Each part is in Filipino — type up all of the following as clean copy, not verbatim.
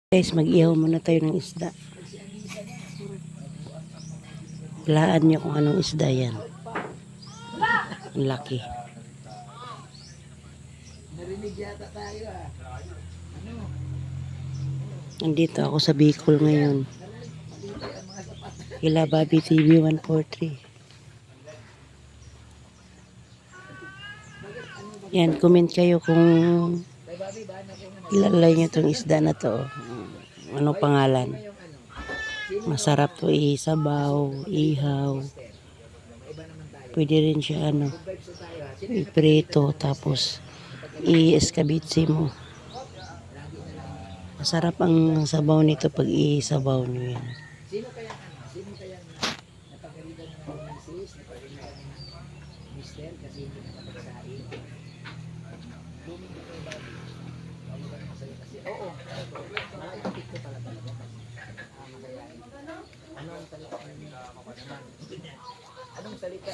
Guys, mag-ihaw muna tayo ng isda. Hulaan nyo kung anong isda yan. Ang laki. Narinig yata tayo ah. Nandito ako sa Bicol ngayon. Ila Bobby TV 143. Yan, comment kayo kung ilalay nyo itong isda na to. Ano pangalan? Masarap to isabaw, ihaw. Pwede rin siya iprito tapos i-escabitsi mo. Masarap ang sabaw nito pag isabaw nyo yan. Sino kaya napagalitan ng mga misis, napagalitan ng mister kasi hindi nakapagsain. Blooming ko yung babi. Masaya kasi. Oo. Makikipit ko talaga. Masayain. Ano ang talika naman? Anong salita?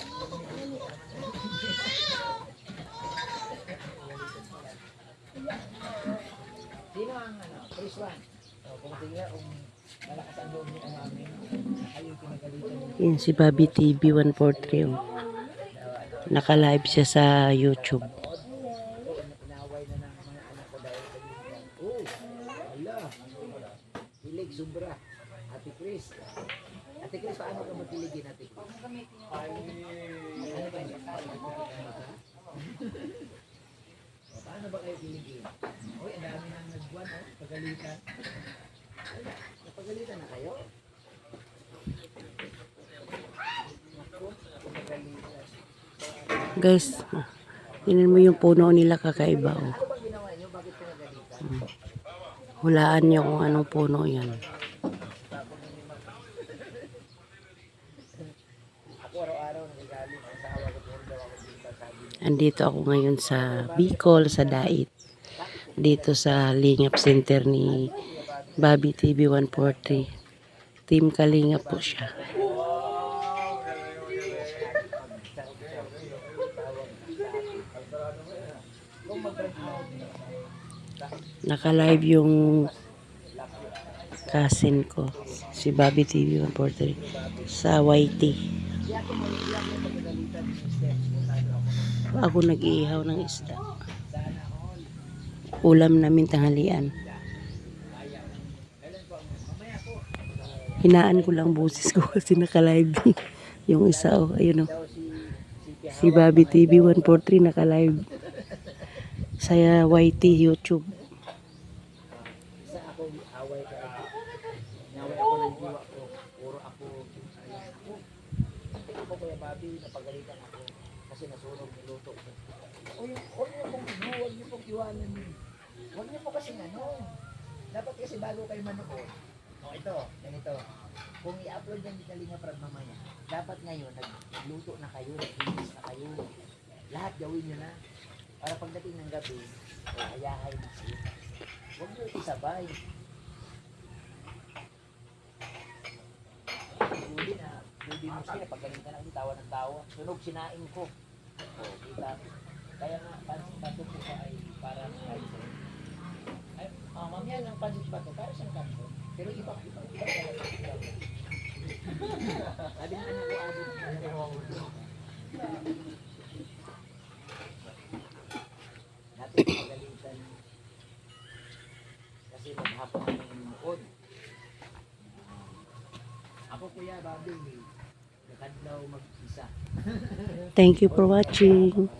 Sino ang first one? Kung sila, malakas ang loob niya namin, ayun pinagalitan. Yan si Bobby TV 143. Naka-live siya sa YouTube. Inaway na ng mga anak ko dahil sa ganyan. Oh, ala. Hilig, sobra. Ate Chris. Ate Chris, paano ka magkiligin, Ate Chris? Ano ba yun? Paano ba kayo kiligin? Uy, ang dami nang nagbuwan, pagalitan. Ala, napagalitan na kayo? Naku, pagalitan. Guys, tingnan mo yung puno nila kakaiba. Oh. Ano bang ginawa niyo? Bakit pinagalitan? Hulaan nyo kung anong puno yan. Ako araw-araw nagagalit ang asawa ko kung daw ako dito sabi. Andito ako ngayon sa Bicol, sa Dait. Dito sa Lingap Center ni Bobby TV 140. Team Kalingap po siya. Naka-live yung cousin ko, si Bobby TV 140 sa YT. Ako nag-iihaw ng isda. Ulam namin tanghalian. Hinaan ko lang boses ko kasi naka-live yung isa. Oh, ayun oh. Si Bobby TV 143 naka-live sa YT YouTube. Isa ako away ka. Naway ako ng diwa ko. Puro ako. Ako Kuya Bobby, napagalitan ako kasi nasunog niluto ko. Huwag niyo pong iwanan yun. Huwag niyo po kasi dapat kasi bago kayo manood. Ito, ganito. Kung i-upload yan ni Kalinga Prab mamaya, dapat ngayon nagluto na kayo, naglinis na kayo. Lahat gawin nyo na. Para pagdating ng gabi, ayahay na kayo. Huwag nyo isabay. Hindi mo sila, pagkalinta na tawa ng tawa. Sunog sinain ko. Kita. Kaya nga, pansit ko ay para sa ay, mamaya ng pansit ba ito? Para siyang kanto. Pero iba. Sabi ng anak ko, natin pagalitan kasi maghapon na yung muod. Ako Kuya Bobby, nakadlaw mag-isa. Thank you for watching.